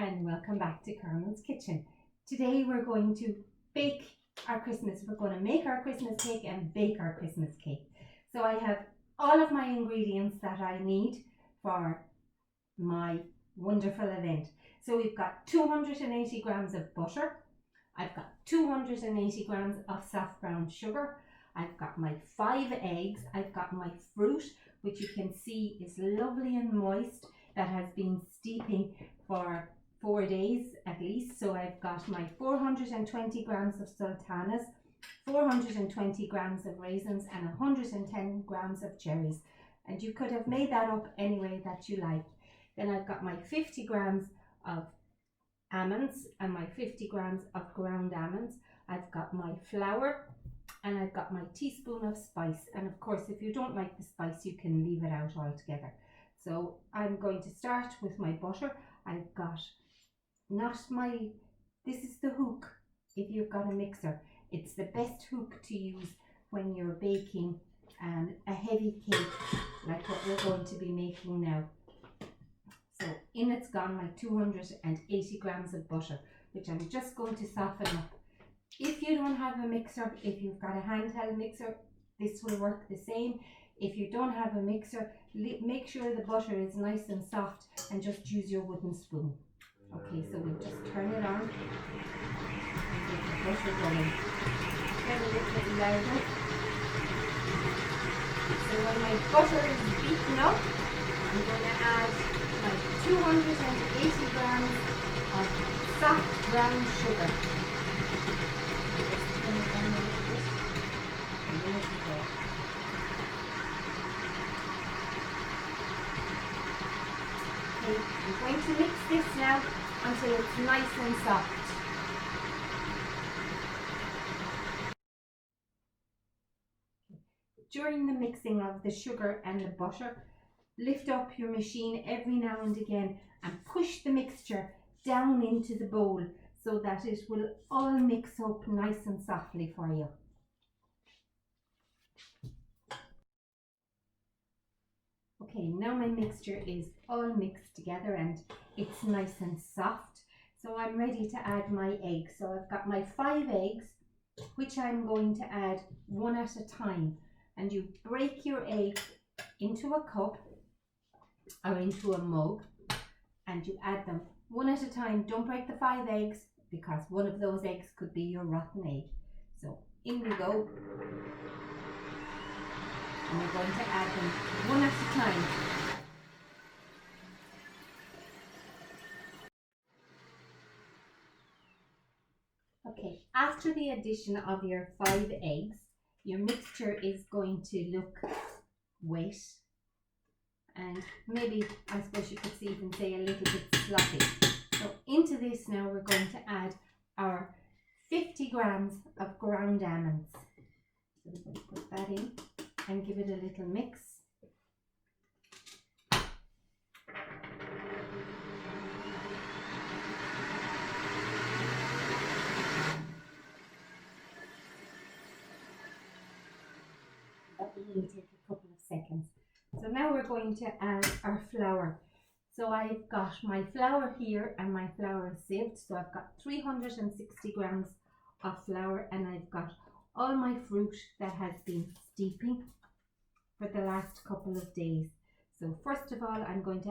and welcome back to Carmel's Kitchen. Today we're going to bake our Christmas. We're going to make our Christmas cake and bake our Christmas cake. So I have all of my ingredients that I need for my wonderful event. So we've got 280 grams of butter. I've got 280 grams of soft brown sugar. I've got my 5 eggs. I've got my fruit, which you can see is lovely and moist, that has been steeping for 4 days at least. So I've got my 420 grams of sultanas, 420 grams of raisins, and 110 grams of cherries. And you could have made that up any way that you like. Then I've got my 50 grams of almonds and my 50 grams of ground almonds. I've got my flour and I've got my teaspoon of spice. And of course, if you don't like the spice, you can leave it out altogether. So I'm going to start with my butter. I've got this is the hook if you've got a mixer. It's the best hook to use when you're baking a heavy cake like what we're going to be making now. So in it's gone my 280 grams of butter, which I'm just going to soften up. If you don't have a mixer, if you've got a handheld mixer, this will work the same. If you don't have a mixer, make sure the butter is nice and soft and just use your wooden spoon. Okay, so we'll just turn it on and get the butter going. Get a little bit louder. So when my butter is beaten up, I'm going to add my 280 grams of soft brown sugar. Just turn it on a little bit. And there we go. Okay, I'm going to mix this now until it's nice and soft. During the mixing of the sugar and the butter, lift up your machine every now and again and push the mixture down into the bowl so that it will all mix up nice and softly for you. Okay, now my mixture is all mixed together and it's nice and soft. So I'm ready to add my eggs. So I've got my 5 eggs, which I'm going to add one at a time. And you break your egg into a cup or into a mug and you add them one at a time. Don't break the 5 eggs because one of those eggs could be your rotten egg. So in we go. And we're going to add them one at a time. Okay, after the addition of your 5 eggs, your mixture is going to look wet and maybe, I suppose you could even say, a little bit sloppy. So into this now we're going to add our 50 grams of ground almonds. So we're going to put that in and give it a little mix. That will take a couple of seconds. So now we're going to add our flour. So I've got my flour here and my flour is sieved. So I've got 360 grams of flour and I've got all my fruit that has been steeping for the last couple of days. So first of all, I'm going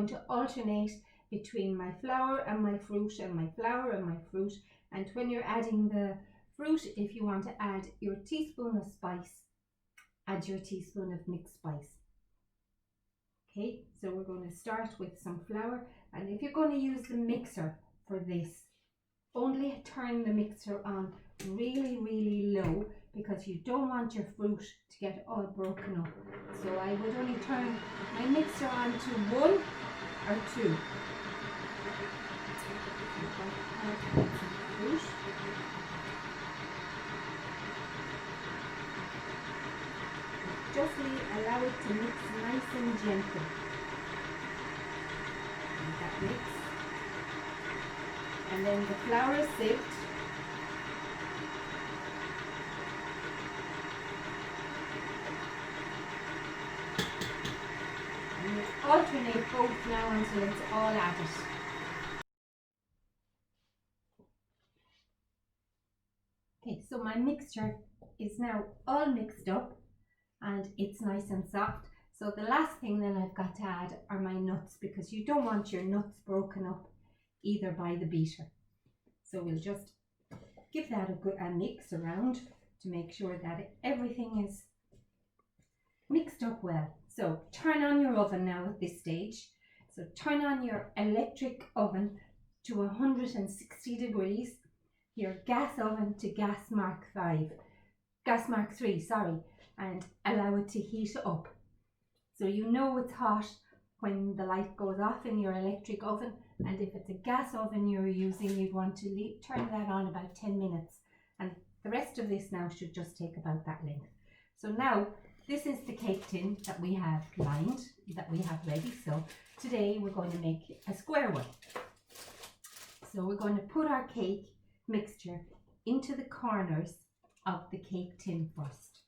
to alternate between my flour and my fruit and my flour and my fruit. And when you're adding the fruit, if you want to add your teaspoon of spice, add your teaspoon of mixed spice. Okay, so we're going to start with some flour, and if you're going to use the mixer for this, only turn the mixer on really, really low because you don't want your fruit to get all broken up. So I would only turn my mixer on to 1 or 2. Fruit. Just allow it to mix nice and gently. And that mix. And then the flour is sieved. And you alternate both now until it's all added. Okay, so my mixture is now all mixed up and it's nice and soft. So the last thing then I've got to add are my nuts, because you don't want your nuts broken up either by the beater. So we'll just give that a mix around to make sure that everything is mixed up well. So turn on your oven now at this stage. So turn on your electric oven to 160 degrees, your gas oven to gas mark 3, sorry, and allow it to heat up. So you know it's hot when the light goes off in your electric oven, and if it's a gas oven you're using, you'd want to turn that on about 10 minutes, and the rest of this now should just take about that length. So now this is the cake tin that we have lined, that we have ready. So today we're going to make a square one. So we're going to put our cake mixture into the corners of the cake tin first.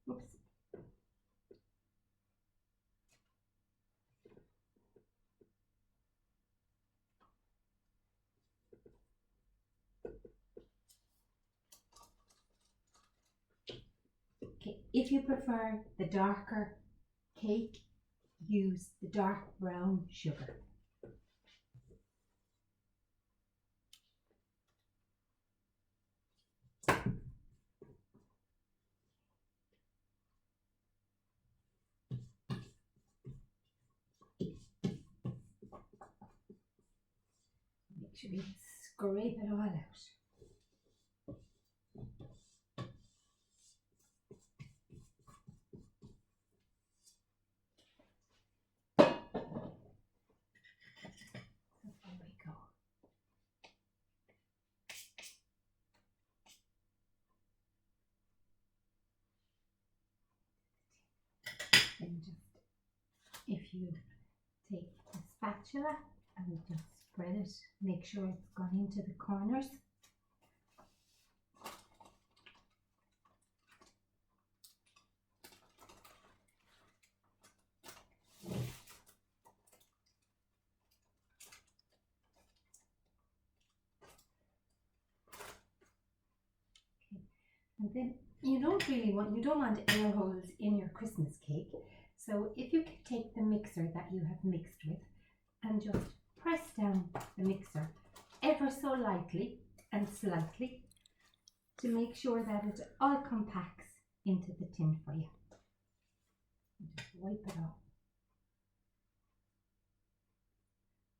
Oops. Okay, if you prefer the darker cake, use the dark brown sugar. Make sure you scrape it all out. And just, if you take a spatula and just spread it, make sure it's gone into the corners. And then you don't want air holes in your Christmas cake. So if you can take the mixer that you have mixed with and just press down the mixer ever so lightly and slightly to make sure that it all compacts into the tin for you. And just wipe it off.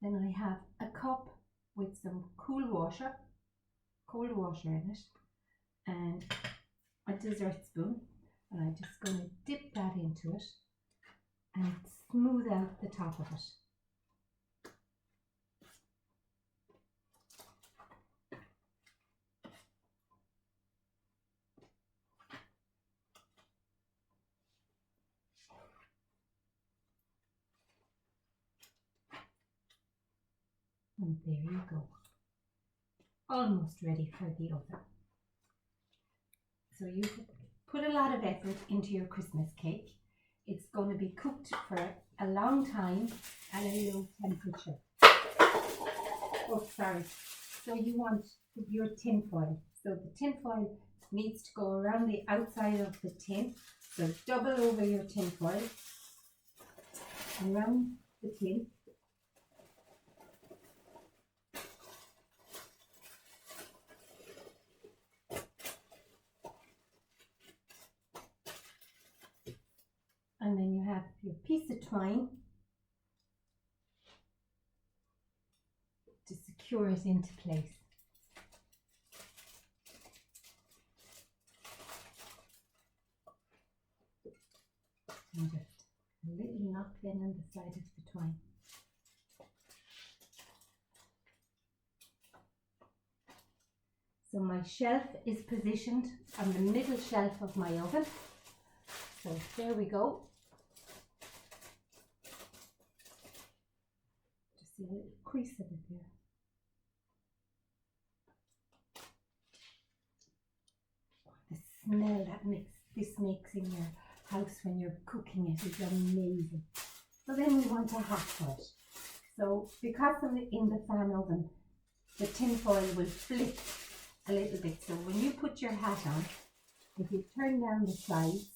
Then I have a cup with some cold water in it, and a dessert spoon, and I'm just going to dip that into it and smooth out the top of it. And there you go. Almost ready for the oven. So you put a lot of effort into your Christmas cake. It's going to be cooked for a long time at a low temperature. Oh, sorry. So you want your tin foil. So the tin foil needs to go around the outside of the tin. So double over your tin foil around the tin. And then you have your piece of twine to secure it into place. And just a little knot then on the side of the twine. So my shelf is positioned on the middle shelf of my oven. So there we go. Just see a little crease of it there. The smell that this makes in your house when you're cooking it is amazing. So then we want a hat for it. So because of it in the fan oven, the tin foil will flip a little bit. So when you put your hat on, if you turn down the sides,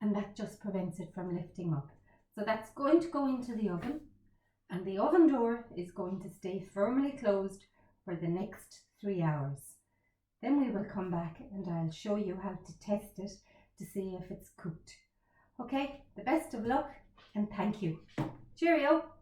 and that just prevents it from lifting up. So that's going to go into the oven, and the oven door is going to stay firmly closed for the next 3 hours. Then we will come back and I'll show you how to test it to see if it's cooked. Okay, the best of luck and thank you. Cheerio!